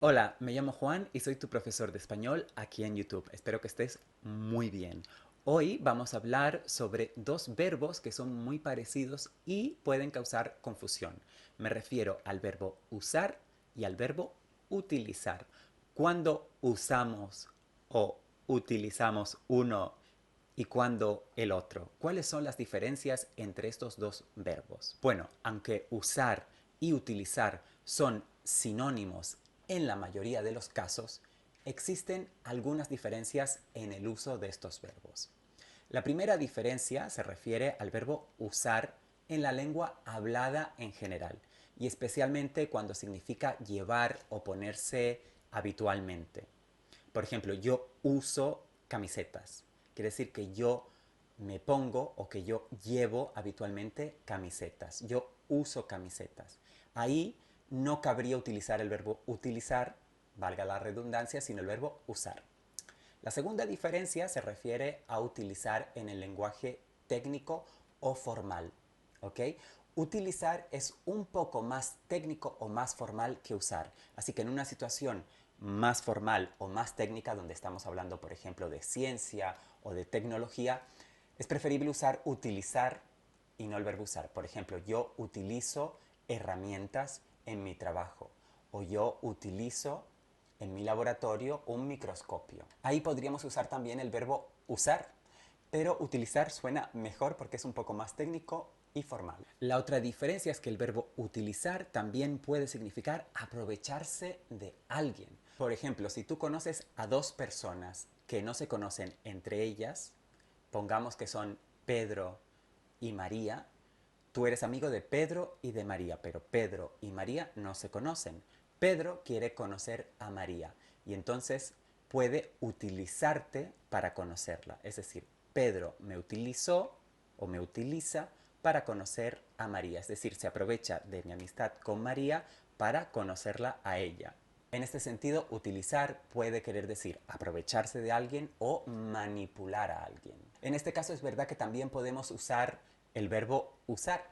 Hola, me llamo Juan y soy tu profesor de español aquí en YouTube. Espero que estés muy bien. Hoy vamos a hablar sobre dos verbos que son muy parecidos y pueden causar confusión. Me refiero al verbo usar y al verbo utilizar. Cuando usamos o utilizamos uno y cuando el otro. ¿Cuáles son las diferencias entre estos dos verbos? Bueno, aunque usar y utilizar son sinónimos en la mayoría de los casos, existen algunas diferencias en el uso de estos verbos. La primera diferencia se refiere al verbo usar en la lengua hablada en general y especialmente cuando significa llevar o ponerse habitualmente. Por ejemplo, yo uso camisetas. Quiere decir que yo me pongo o que yo llevo habitualmente camisetas. Yo uso camisetas. Ahí no cabría utilizar el verbo utilizar, valga la redundancia, sino el verbo usar. La segunda diferencia se refiere a utilizar en el lenguaje técnico o formal. ¿Ok? Utilizar es un poco más técnico o más formal que usar. Así que en una situación más formal o más técnica, donde estamos hablando, por ejemplo, de ciencia o de tecnología, es preferible usar utilizar y no el verbo usar. Por ejemplo, yo utilizo herramientas en mi trabajo o yo utilizo en mi laboratorio un microscopio. Ahí podríamos usar también el verbo usar, pero utilizar suena mejor porque es un poco más técnico y formal. La otra diferencia es que el verbo utilizar también puede significar aprovecharse de alguien. Por ejemplo, si tú conoces a dos personas que no se conocen entre ellas, pongamos que son Pedro y María, tú eres amigo de Pedro y de María, pero Pedro y María no se conocen. Pedro quiere conocer a María y entonces puede utilizarte para conocerla. Es decir, Pedro me utilizó o me utiliza para conocer a María. Es decir, se aprovecha de mi amistad con María para conocerla a ella. En este sentido, utilizar puede querer decir aprovecharse de alguien o manipular a alguien. En este caso es verdad que también podemos usar el verbo usar,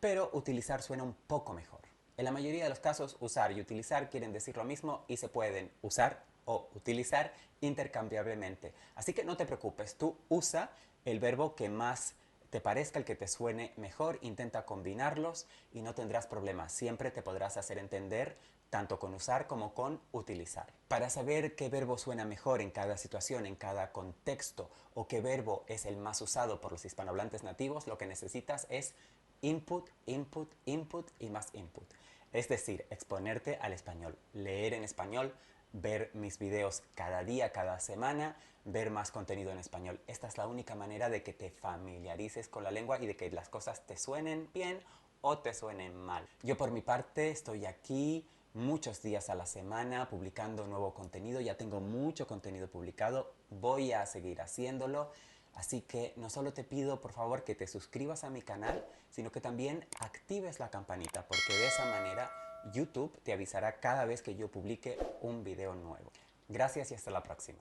pero utilizar suena un poco mejor. En la mayoría de los casos, usar y utilizar quieren decir lo mismo y se pueden usar o utilizar intercambiablemente. Así que no te preocupes, tú usa el verbo que más te parezca, el que te suene mejor, intenta combinarlos y no tendrás problemas. Siempre te podrás hacer entender tanto con usar como con utilizar. Para saber qué verbo suena mejor en cada situación, en cada contexto, o qué verbo es el más usado por los hispanohablantes nativos, lo que necesitas es input, input, input y más input. Es decir, exponerte al español, leer en español, ver mis videos cada día, cada semana, ver más contenido en español. Esta es la única manera de que te familiarices con la lengua y de que las cosas te suenen bien o te suenen mal. Yo por mi parte estoy aquí muchos días a la semana publicando nuevo contenido, ya tengo mucho contenido publicado, voy a seguir haciéndolo, así que no solo te pido por favor que te suscribas a mi canal, sino que también actives la campanita, porque de esa manera YouTube te avisará cada vez que yo publique un video nuevo. Gracias y hasta la próxima.